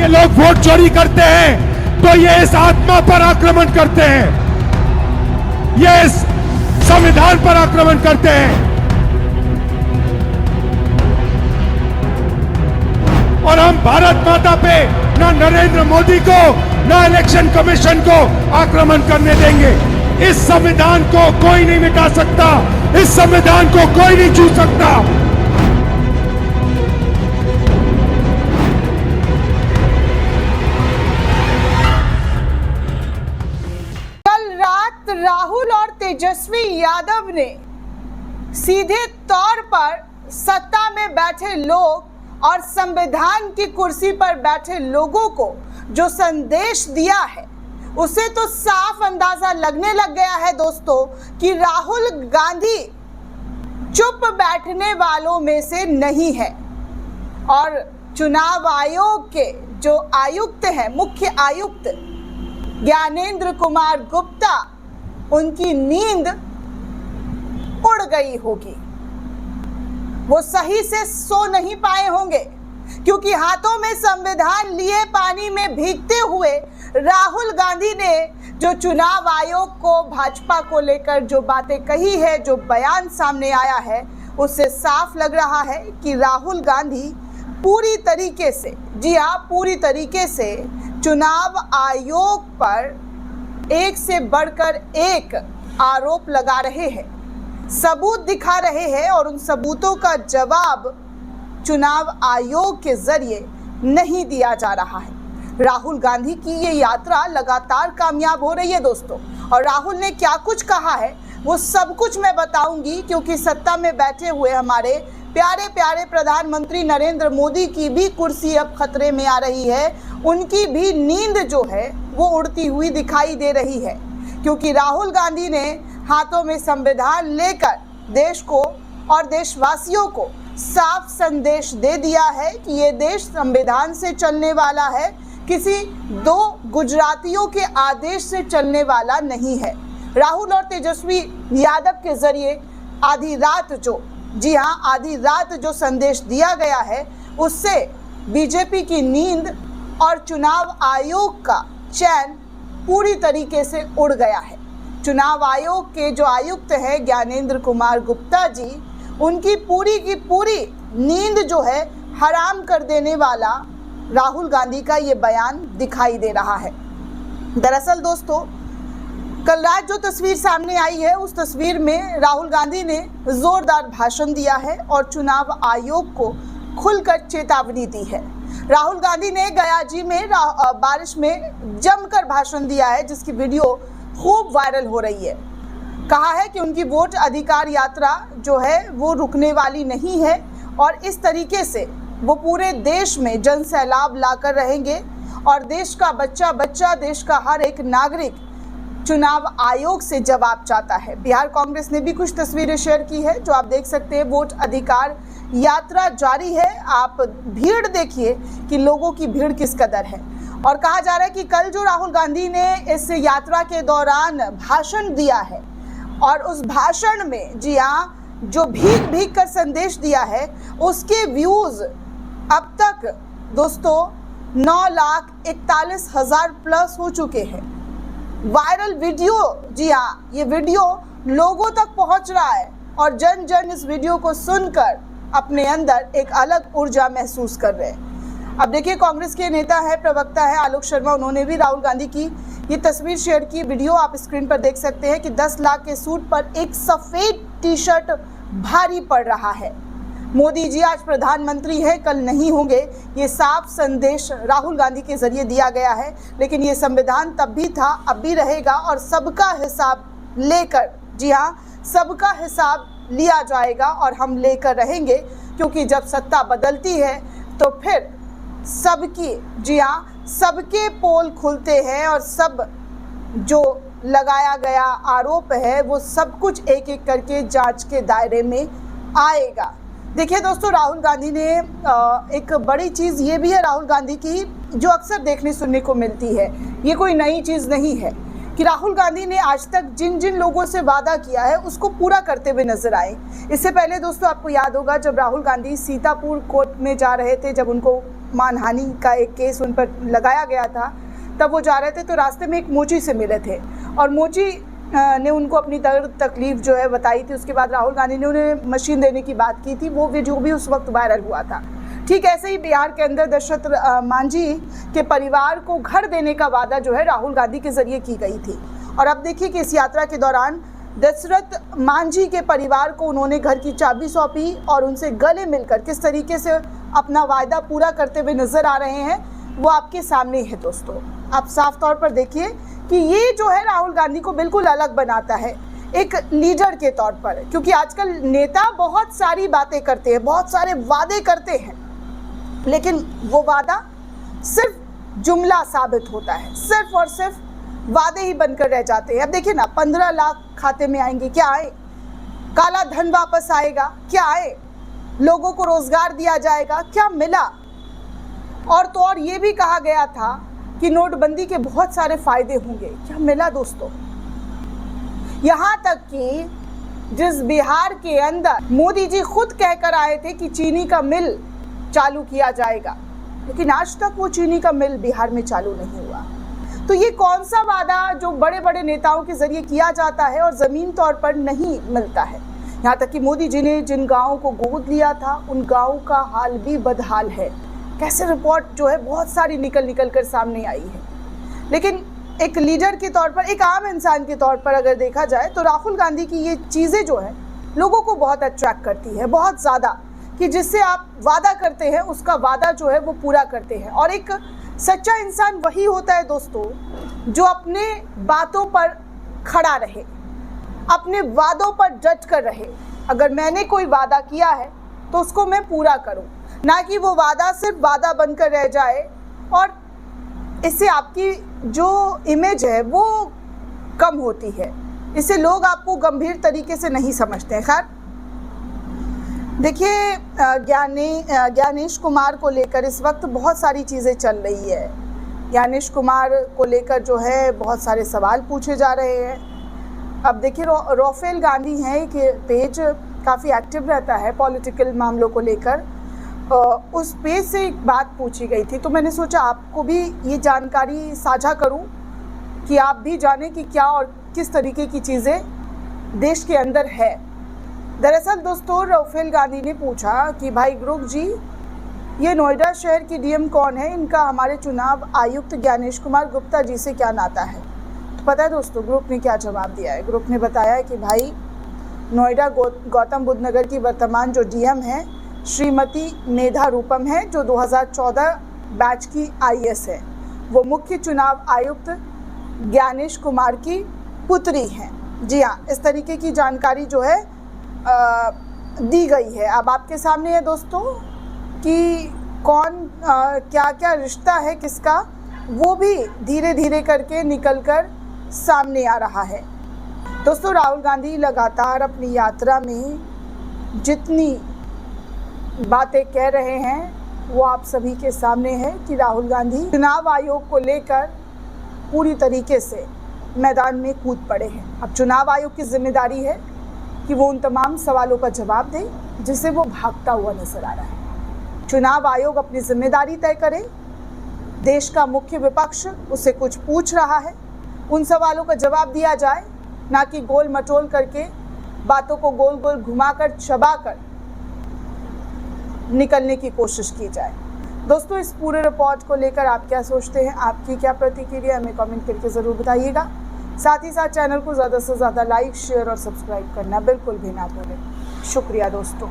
ये लोग वोट चोरी करते हैं तो ये इस आत्मा पर आक्रमण करते हैं, ये इस संविधान पर आक्रमण करते हैं। और हम भारत माता पे ना नरेंद्र मोदी को ना इलेक्शन कमीशन को आक्रमण करने देंगे। इस संविधान को कोई नहीं मिटा सकता, इस संविधान को कोई नहीं छू सकता। कल रात राहुल और तेजस्वी यादव ने सीधे तौर पर सत्ता में बैठे लोग और संविधान की कुर्सी पर बैठे लोगों को जो संदेश दिया है, उसे तो साफ अंदाजा लगने लग गया है दोस्तों कि राहुल गांधी चुप बैठने वालों में से नहीं है। और चुनाव आयोग के जो आयुक्त हैं, मुख्य आयुक्त ज्ञानेंद्र कुमार गुप्ता, उनकी नींद उड़ गई होगी। वो सही से सो नहीं पाए होंगे क्योंकि हाथों में संविधान लिए पानी में भीगते हुए राहुल गांधी ने जो चुनाव आयोग को, भाजपा को लेकर जो बातें कही है, जो बयान सामने आया है, उससे साफ लग रहा है कि राहुल गांधी पूरी तरीके से, जी हाँ, पूरी तरीके से चुनाव आयोग पर एक से बढ़कर एक आरोप लगा रहे हैं, सबूत दिखा रहे हैं और उन सबूतों का जवाब चुनाव आयोग के जरिए नहीं दिया जा रहा है। राहुल गांधी की ये यात्रा लगातार कामयाब हो रही है दोस्तों, और राहुल ने क्या कुछ कहा है वो सब कुछ मैं बताऊंगी, क्योंकि सत्ता में बैठे हुए हमारे प्यारे प्यारे प्रधानमंत्री नरेंद्र मोदी की भी कुर्सी अब खतरे में आ रही है। उनकी भी नींद जो है वो उड़ती हुई दिखाई दे रही है, क्योंकि राहुल गांधी ने हाथों में संविधान लेकर देश को और देशवासियों को साफ संदेश दे दिया है कि ये देश संविधान से चलने वाला है, किसी दो गुजरातियों के आदेश से चलने वाला नहीं है। राहुल और तेजस्वी यादव के जरिए आधी रात जो, जी हाँ, आधी रात जो संदेश दिया गया है, उससे बीजेपी की नींद और चुनाव आयोग का चैन पूरी तरीके से उड़ गया है। चुनाव आयोग के जो आयुक्त हैं ज्ञानेंद्र कुमार गुप्ता जी, उनकी पूरी की पूरी नींद जो है हराम कर देने वाला राहुल गांधी का ये बयान दिखाई दे रहा है। दरअसल दोस्तों, कल रात जो तस्वीर सामने आई है, उस तस्वीर में राहुल गांधी ने जोरदार भाषण दिया है और चुनाव आयोग को खुलकर चेतावनी दी है। राहुल गांधी ने गया जी में बारिश में जमकर भाषण दिया है, जिसकी वीडियो खूब वायरल हो रही है। कहा है कि उनकी वोट अधिकार यात्रा जो है वो रुकने वाली नहीं है और इस तरीके से वो पूरे देश में जन सैलाब लाकर रहेंगे और देश का बच्चा बच्चा, देश का हर एक नागरिक चुनाव आयोग से जवाब चाहता है। बिहार कांग्रेस ने भी कुछ तस्वीरें शेयर की है, जो आप देख सकते हैं। वोट अधिकार यात्रा जारी है, आप भीड़ देखिए कि लोगों की भीड़ किस कदर है। और कहा जा रहा है कि कल जो राहुल गांधी ने इस यात्रा के दौरान भाषण दिया है और उस भाषण में, जी हाँ, जो भीग भीग कर संदेश दिया है, उसके व्यूज अब तक दोस्तों 9,41,000 प्लस हो चुके हैं। वायरल वीडियो, जी हाँ, ये वीडियो लोगों तक पहुंच रहा है और जन जन इस वीडियो को सुनकर अपने अंदर एक अलग ऊर्जा महसूस कर रहे हैं। अब देखिए, कांग्रेस के नेता है, प्रवक्ता है आलोक शर्मा, उन्होंने भी राहुल गांधी की ये तस्वीर शेयर की। वीडियो आप स्क्रीन पर देख सकते हैं कि 10 लाख के सूट पर एक सफेद टी शर्ट भारी पड़ रहा है। मोदी जी आज प्रधानमंत्री हैं, कल नहीं होंगे, ये साफ संदेश राहुल गांधी के जरिए दिया गया है। लेकिन ये संविधान तब भी था, अब भी रहेगा और सबका हिसाब लेकर, जी हाँ, सबका हिसाब लिया जाएगा और हम लेकर रहेंगे, क्योंकि जब सत्ता बदलती है तो फिर सबकी, जी हाँ, सबके पोल खुलते हैं और सब जो लगाया गया आरोप है वो सब कुछ एक एक करके जांच के दायरे में आएगा। देखिए दोस्तों, राहुल गांधी ने एक बड़ी चीज़ ये भी है राहुल गांधी की, जो अक्सर देखने सुनने को मिलती है, ये कोई नई चीज़ नहीं है, कि राहुल गांधी ने आज तक जिन जिन लोगों से वादा किया है उसको पूरा करते हुए नजर आए। इससे पहले दोस्तों आपको याद होगा, जब राहुल गांधी सीतापुर कोर्ट में जा रहे थे, जब उनको मानहानि का एक केस उन पर लगाया गया था, तब वो जा रहे थे तो रास्ते में एक मोची से मिले थे और मोची ने उनको अपनी दर्द तकलीफ़ जो है बताई थी। उसके बाद राहुल गांधी ने उन्हें मशीन देने की बात की थी, वो वीडियो भी उस वक्त वायरल हुआ था। ठीक ऐसे ही बिहार के अंदर दशरथ मांझी के परिवार को घर देने का वादा जो है राहुल गांधी के ज़रिए की गई थी। और अब देखिए कि इस यात्रा के दौरान दशरथ मांझी के परिवार को उन्होंने घर की चाबी सौंपी और उनसे गले मिलकर किस तरीके से अपना वायदा पूरा करते हुए नजर आ रहे हैं वो आपके सामने है। दोस्तों, आप साफ तौर पर देखिए कि ये जो है राहुल गांधी को बिल्कुल अलग बनाता है एक लीडर के तौर पर, क्योंकि आजकल नेता बहुत सारी बातें करते हैं, बहुत सारे वादे करते हैं, लेकिन वो वादा सिर्फ जुमला साबित होता है, सिर्फ और सिर्फ वादे ही बनकर रह जाते हैं। अब देखिए ना, 15 लाख खाते में आएंगे, क्या आए? काला धन वापस आएगा, क्या आए? लोगों को रोजगार दिया जाएगा, क्या मिला? और तो और ये भी कहा गया था कि नोटबंदी के बहुत सारे फायदे होंगे, क्या मिला दोस्तों? यहाँ तक कि जिस बिहार के अंदर मोदी जी खुद कहकर आए थे कि चीनी का मिल चालू किया जाएगा, लेकिन आज तक वो चीनी का मिल बिहार में चालू नहीं हुआ। तो ये कौन सा वादा जो बड़े बड़े नेताओं के जरिए किया जाता है और ज़मीन तौर पर नहीं मिलता है? यहाँ तक कि मोदी जी ने जिन गाँवों को गोद लिया था उन गाँवों का हाल भी बदहाल है। कैसे रिपोर्ट जो है बहुत सारी निकल कर सामने आई है। लेकिन एक लीडर के तौर पर, एक आम इंसान के तौर पर अगर देखा जाए तो राहुल गांधी की ये चीज़ें जो है लोगों को बहुत अट्रैक्ट करती है, बहुत ज़्यादा, कि जिससे आप वादा करते हैं उसका वादा जो है वो पूरा करते हैं। और एक सच्चा इंसान वही होता है दोस्तों जो अपने बातों पर खड़ा रहे, अपने वादों पर डट कर रहे। अगर मैंने कोई वादा किया है तो उसको मैं पूरा करूं, ना कि वो वादा सिर्फ वादा बनकर रह जाए और इससे आपकी जो इमेज है वो कम होती है, इससे लोग आपको गंभीर तरीके से नहीं समझते हैं। खैर देखिए, ज्ञानेश कुमार को लेकर इस वक्त बहुत सारी चीज़ें चल रही है। ज्ञानेश कुमार को लेकर जो है बहुत सारे सवाल पूछे जा रहे हैं। अब देखिए, राफेल गांधी हैं, एक पेज काफ़ी एक्टिव रहता है पॉलिटिकल मामलों को लेकर, उस पेज से एक बात पूछी गई थी, तो मैंने सोचा आपको भी ये जानकारी साझा करूं कि आप भी जानें कि क्या और किस तरीके की चीज़ें देश के अंदर है। दरअसल दोस्तों, राफेल गांधी ने पूछा कि भाई ग्रुप जी, ये नोएडा शहर की डीएम कौन है, इनका हमारे चुनाव आयुक्त ज्ञानेश कुमार गुप्ता जी से क्या नाता है? तो पता है दोस्तों, ग्रुप ने क्या जवाब दिया है? ग्रुप ने बताया कि भाई नोएडा गौतम बुद्ध नगर की वर्तमान जो डीएम है श्रीमती मेधा रूपम है, जो 2014 बैच की आईएएस है, वो मुख्य चुनाव आयुक्त ज्ञानेश कुमार की पुत्री हैं। जी हाँ, इस तरीके की जानकारी जो है दी गई है। अब आपके सामने है दोस्तों कि कौन क्या क्या रिश्ता है किसका, वो भी धीरे धीरे करके निकल कर सामने आ रहा है। दोस्तों, राहुल गांधी लगातार अपनी यात्रा में जितनी बातें कह रहे हैं वो आप सभी के सामने है कि राहुल गांधी चुनाव आयोग को लेकर पूरी तरीके से मैदान में कूद पड़े हैं। अब चुनाव आयोग की जिम्मेदारी है कि वो उन तमाम सवालों का जवाब दे जिसे वो भागता हुआ नजर आ रहा है। चुनाव आयोग अपनी जिम्मेदारी तय करे, देश का मुख्य विपक्ष उससे कुछ पूछ रहा है, उन सवालों का जवाब दिया जाए, ना कि गोल मटोल करके बातों को गोल गोल घुमाकर चबाकर निकलने की कोशिश की जाए। दोस्तों, इस पूरे रिपोर्ट को लेकर आप क्या सोचते हैं, आपकी क्या प्रतिक्रिया, हमें कमेंट करके ज़रूर बताइएगा। साथ ही साथ चैनल को ज़्यादा से ज़्यादा लाइक, शेयर और सब्सक्राइब करना बिल्कुल भी ना भूलें। शुक्रिया दोस्तों।